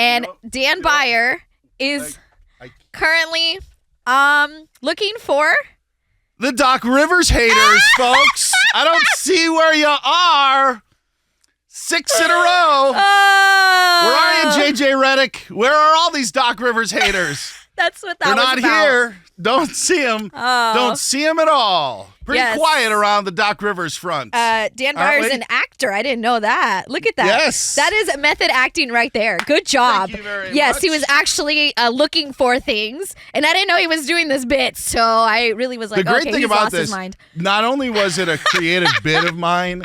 And Dan Beyer is currently looking for the Doc Rivers haters, folks. I don't see where you are. 6 in a row. Where are you, JJ Redick? Where are all these Doc Rivers haters? That's what that They're was not about. here. Don't see them. Don't see them at all. Pretty quiet around the Doc Rivers front. Dan Beyer's an actor. I didn't know that. Look at that. Yes. That is method acting right there. Good job. Thank you very yes, much. he was actually looking for things, and I didn't know he was doing this bit, so I really was like, the great okay, thing he's about lost this, his mind. not only was it a creative bit of mine,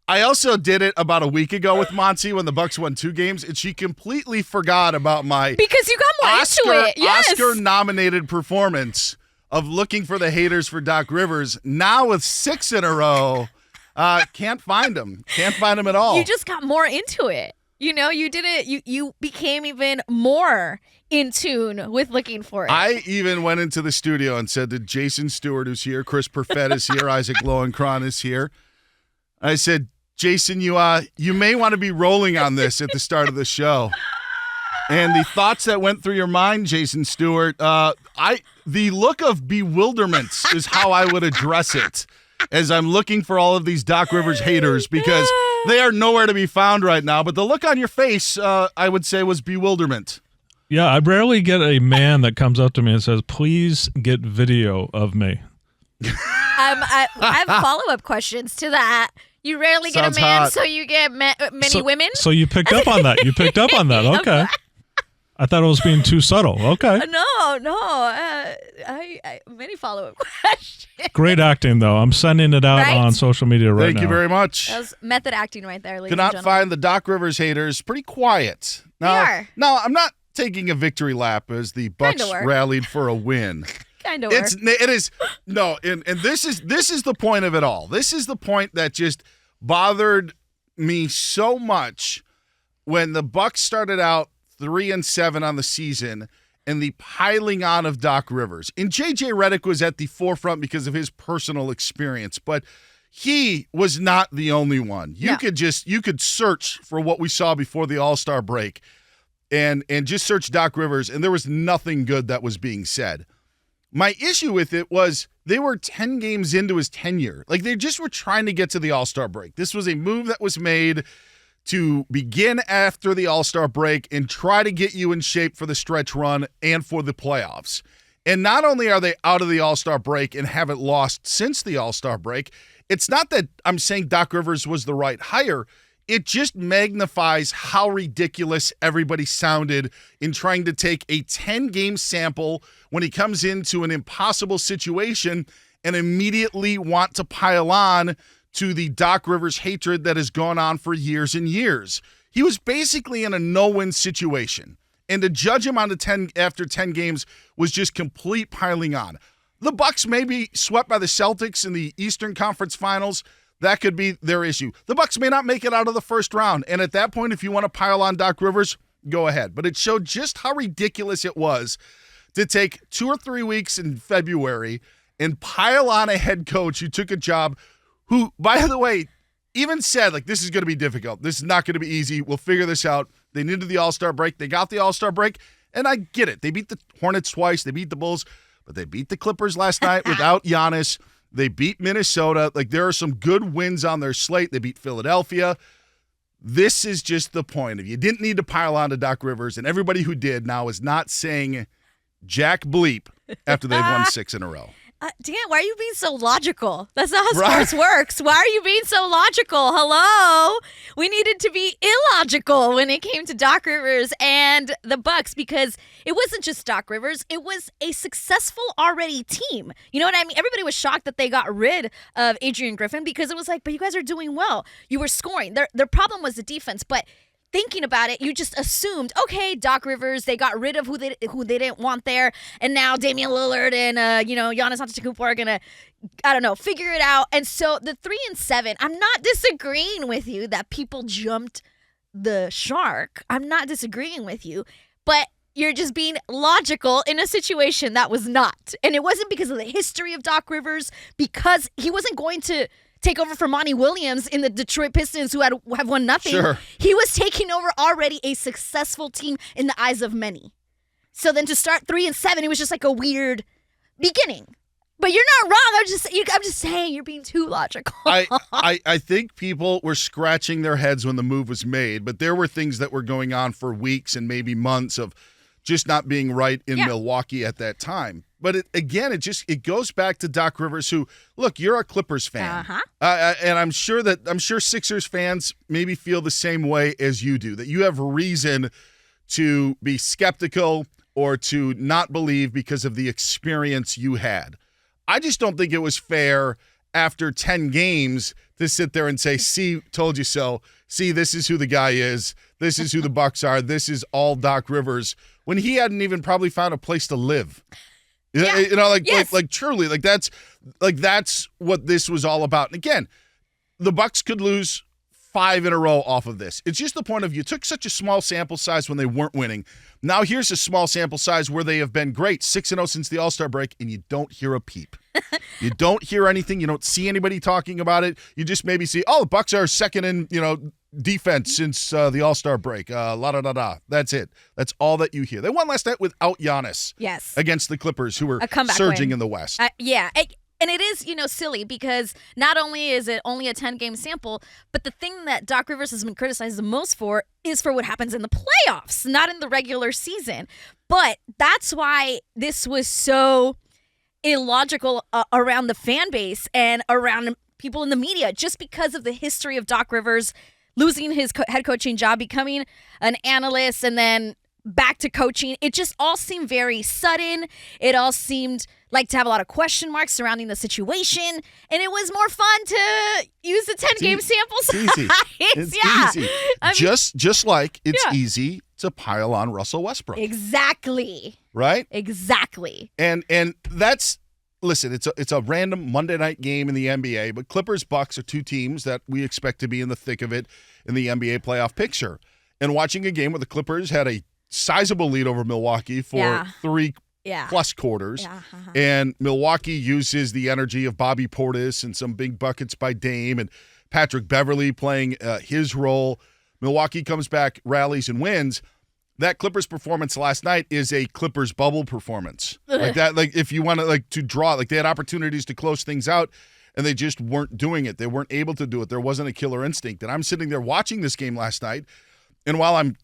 I also did it about a week ago with Monty when the Bucks won 2 games, and she completely forgot about my Because you got more into it. Yes. Oscar-nominated performance of looking for the haters for Doc Rivers. Now with 6 in a row, can't find him. Can't find him at all. You just got more into it. You know, you did it. You became even more in tune with looking for it. I even went into the studio and said to Jason Stewart, who's here, Chris Perfett is here, Isaac Lowenkron is here. I said, Jason, you may want to be rolling on this at the start of the show. And the thoughts that went through your mind, Jason Stewart, the look of bewilderment is how I would address it as I'm looking for all of these Doc Rivers haters because they are nowhere to be found right now. But the look on your face, I would say, was bewilderment. Yeah, I rarely get a man that comes up to me and says, please get video of me. I have follow-up questions to that. You rarely get Sounds a man, hot. so you get many women? So you picked up on that. You picked up on that. Okay. I thought it was being too subtle. Okay. No. Many follow-up questions. Great acting, though. I'm sending it out Right? on social media right now. Thank you very much. That was method acting right there, ladies Could and not gentlemen. find the Doc Rivers haters. Pretty quiet. They are. No, I'm not taking a victory lap as the Bucks Kinda were. rallied for a win. Kind of It is no, and this is the point of it all. This is the point that just bothered me so much when the Bucks started out 3-7 on the season and the piling on of Doc Rivers. And JJ Redick was at the forefront because of his personal experience, but he was not the only one. You could search for what we saw before the All-Star break and just search Doc Rivers, and there was nothing good that was being said. My issue with it was they were 10 games into his tenure. Like, they just were trying to get to the All-Star break. This was a move that was made to begin after the All-Star break and try to get you in shape for the stretch run and for the playoffs. And not only are they out of the All-Star break and haven't lost since the All-Star break, it's not that I'm saying Doc Rivers was the right hire. It just magnifies how ridiculous everybody sounded in trying to take a 10-game sample when he comes into an impossible situation and immediately want to pile on to the Doc Rivers hatred that has gone on for years and years. He was basically in a no-win situation, and to judge him on after 10 games was just complete piling on. The Bucks may be swept by the Celtics in the Eastern Conference Finals. That could be their issue. The Bucks may not make it out of the first round, and at that point, if you want to pile on Doc Rivers, go ahead. But it showed just how ridiculous it was to take 2 or 3 weeks in February and pile on a head coach who took a job who, by the way, even said, like, this is going to be difficult. This is not going to be easy. We'll figure this out. They needed the All-Star break. They got the All-Star break, and I get it. They beat the Hornets twice. They beat the Bulls, but they beat the Clippers last night without Giannis. They beat Minnesota. Like, there are some good wins on their slate. They beat Philadelphia. This is just the point. If you didn't need to pile on to Doc Rivers, and everybody who did now is not saying jack bleep after they've won 6 in a row. Dan, why are you being so logical? That's not how sports works. Why are you being so logical? Hello? We needed to be illogical when it came to Doc Rivers and the Bucks because it wasn't just Doc Rivers. It was a successful already team. You know what I mean? Everybody was shocked that they got rid of Adrian Griffin because it was like, but you guys are doing well. You were scoring. Their problem was the defense, but thinking about it, you just assumed, okay, Doc Rivers, they got rid of who they didn't want there, and now Damian Lillard and Giannis Antetokounmpo are gonna, I don't know, figure it out. And so the 3-7, I'm not disagreeing with you that people jumped the shark. I'm not disagreeing with you, but you're just being logical in a situation that was not. And it wasn't because of the history of Doc Rivers, because he wasn't going to take over for Monty Williams in the Detroit Pistons, who have won nothing. Sure. He was taking over already a successful team in the eyes of many. So then to start 3-7, it was just like a weird beginning. But you're not wrong. I'm just saying you're being too logical. I think people were scratching their heads when the move was made, but there were things that were going on for weeks and maybe months of just not being right in Milwaukee at that time. But it goes back to Doc Rivers, who, look, you're a Clippers fan, and I'm sure Sixers fans maybe feel the same way as you do, that you have reason to be skeptical or to not believe because of the experience you had. I just don't think it was fair after 10 games to sit there and say, see, told you so. See, this is who the guy is. This is who the Bucks are. This is all Doc Rivers, when he hadn't even probably found a place to live. Yeah. Like truly, that's what this was all about. And again, the Bucks could lose 5 in a row off of this. It's just the point of, you took such a small sample size when they weren't winning. Now here's a small sample size where they have been great, 6-0 since the All-Star break, and you don't hear a peep. You don't hear anything. You don't see anybody talking about it. You just maybe see, the Bucks are second in, defense since the All-Star break. La-da-da-da. That's it. That's all that you hear. They won last night without Giannis. Yes. Against the Clippers, who were win surging in the West. And it is, silly, because not only is it only a 10-game sample, but the thing that Doc Rivers has been criticized the most for is for what happens in the playoffs, not in the regular season. But that's why this was so illogical around the fan base and around people in the media, just because of the history of Doc Rivers losing his head coaching job, becoming an analyst, and then back to coaching. It just all seemed very sudden. It all seemed like to have a lot of question marks surrounding the situation, and it was more fun to use the 10-game sample size. It's easy. Just like it's easy to pile on Russell Westbrook. Exactly. Right? Exactly. And that's, listen, it's a random Monday night game in the NBA, but Clippers Bucks are two teams that we expect to be in the thick of it in the NBA playoff picture. And watching a game where the Clippers had a sizable lead over Milwaukee for 3 plus quarters. And Milwaukee uses the energy of Bobby Portis and some big buckets by Dame and Patrick Beverly playing his role. Milwaukee comes back, rallies, and wins. That Clippers performance last night is a Clippers bubble performance. Like that, like if you want to draw, like they had opportunities to close things out and they just weren't doing it. They weren't able to do it. There wasn't a killer instinct. And I'm sitting there watching this game last night, and while I'm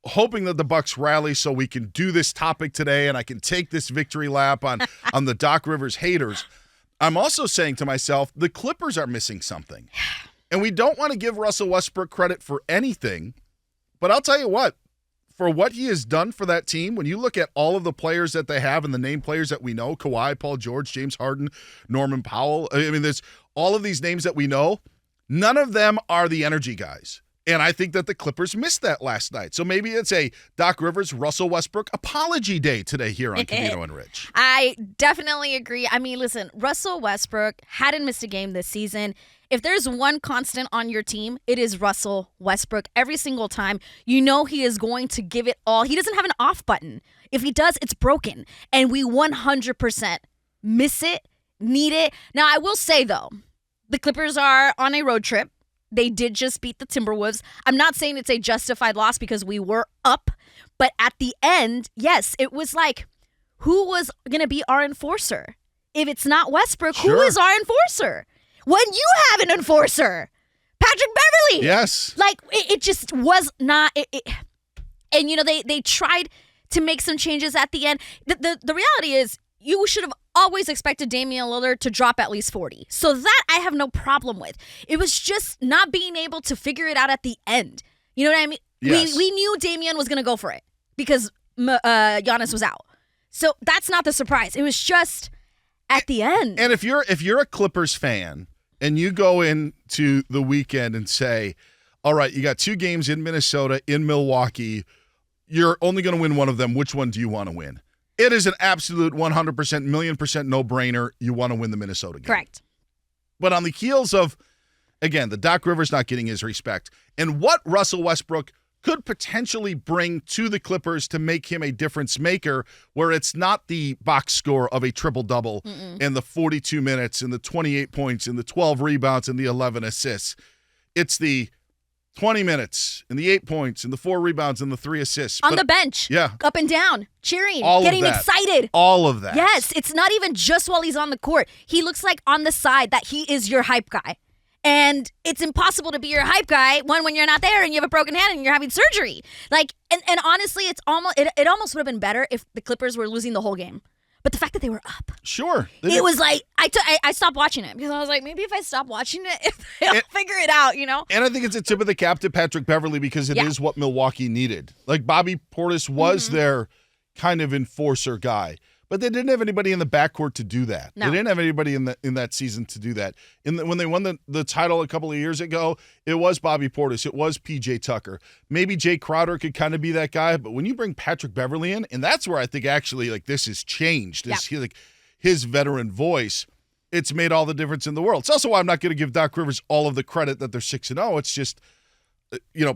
hoping that the Bucks rally so we can do this topic today and I can take this victory lap on the Doc Rivers haters, I'm also saying to myself, the Clippers are missing something. And we don't want to give Russell Westbrook credit for anything, but I'll tell you what, for what he has done for that team, when you look at all of the players that they have and the name players that we know, Kawhi, Paul George, James Harden, Norman Powell, I mean, there's all of these names that we know, none of them are the energy guys. And I think that the Clippers missed that last night. So maybe it's a Doc Rivers, Russell Westbrook apology day today here on Covino and Rich. I definitely agree. I mean, listen, Russell Westbrook hadn't missed a game this season. If there's one constant on your team, it is Russell Westbrook. Every single time, you know he is going to give it all. He doesn't have an off button. If he does, it's broken. And we 100% miss it, need it. Now, I will say, though, the Clippers are on a road trip. They did just beat the Timberwolves. I'm not saying it's a justified loss because we were up, but at the end, yes, it was like, who was going to be our enforcer? If it's not Westbrook, Sure. Who is our enforcer? When you have an enforcer, Patrick Beverly. Yes. Like, it just was not. And, they tried to make some changes at the end. The reality is, you should have always expected Damian Lillard to drop at least 40. So that I have no problem with. It was just not being able to figure it out at the end. You know what I mean? Yes. We knew Damian was going to go for it because Giannis was out. So that's not the surprise. It was just at the end. And if you're a Clippers fan and you go into the weekend and say, all right, you got 2 games in Minnesota, in Milwaukee, you're only going to win one of them. Which one do you want to win? It is an absolute 100%, million% no-brainer. You want to win the Minnesota game. Correct. But on the heels of, again, the Doc Rivers not getting his respect, and what Russell Westbrook could potentially bring to the Clippers to make him a difference maker, where it's not the box score of a triple-double and the 42 minutes and the 28 points and the 12 rebounds and the 11 assists. It's the 20 minutes and the 8 points and the 4 rebounds and the 3 assists. On the bench. Yeah. Up and down. Cheering. All of getting that. excited. All of that. Yes. It's not even just while he's on the court. He looks like on the side that he is your hype guy. And it's impossible to be your hype guy when you're not there and you have a broken hand and you're having surgery. Like, and honestly, it almost would have been better if the Clippers were losing the whole game. But the fact that they were up. Sure. It was like, I stopped watching it because I was like, maybe if I stop watching it, I'll figure it out, you know? And I think it's a tip of the cap to Patrick Beverly because it is what Milwaukee needed. Like, Bobby Portis was their kind of enforcer guy. But they didn't have anybody in the backcourt to do that. No. They didn't have anybody in that season to do that. When they won the title a couple of years ago, it was Bobby Portis. It was P.J. Tucker. Maybe Jay Crowder could kind of be that guy. But when you bring Patrick Beverly in, and that's where I think actually like this has changed, is his veteran voice, it's made all the difference in the world. It's also why I'm not going to give Doc Rivers all of the credit that they're 6-0. It's just,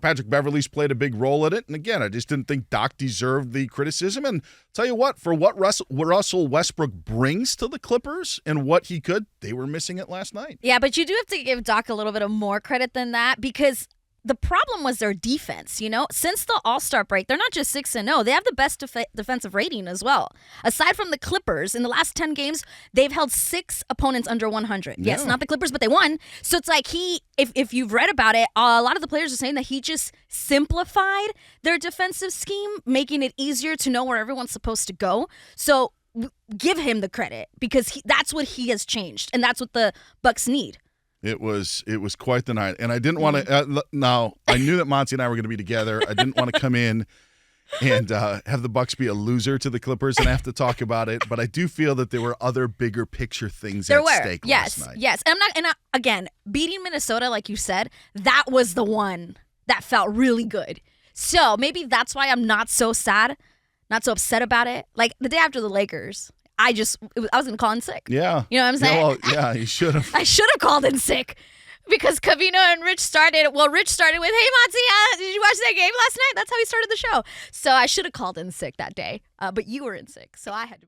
Patrick Beverly's played a big role in it. And again, I just didn't think Doc deserved the criticism. And tell you what, for what Russell Westbrook brings to the Clippers and what he could, they were missing it last night. Yeah, but you do have to give Doc a little bit of more credit than that because the problem was their defense, Since the All-Star break, they're not just 6-0. They have the best defensive rating as well. Aside from the Clippers, in the last 10 games, they've held 6 opponents under 100. Yeah. Yes, not the Clippers, but they won. So it's like if you've read about it, a lot of the players are saying that he just simplified their defensive scheme, making it easier to know where everyone's supposed to go. So give him the credit because that's what he has changed, and that's what the Bucks need. It was quite the night, and I didn't want to. Now I knew that Monty and I were going to be together. I didn't want to come in and have the Bucks be a loser to the Clippers and have to talk about it. But I do feel that there were other bigger picture things at stake last night. Yes, and again, beating Minnesota, like you said, that was the one that felt really good. So maybe that's why I'm not so sad, not so upset about it. Like the day after the Lakers. I was going to call in sick. Yeah. You know what I'm saying? Yeah, you should have. I should have called in sick because Covino and Rich started. Well, Rich started with, "Hey, Monty, did you watch that game last night?" That's how he started the show. So I should have called in sick that day. But you were in sick, so I had to be.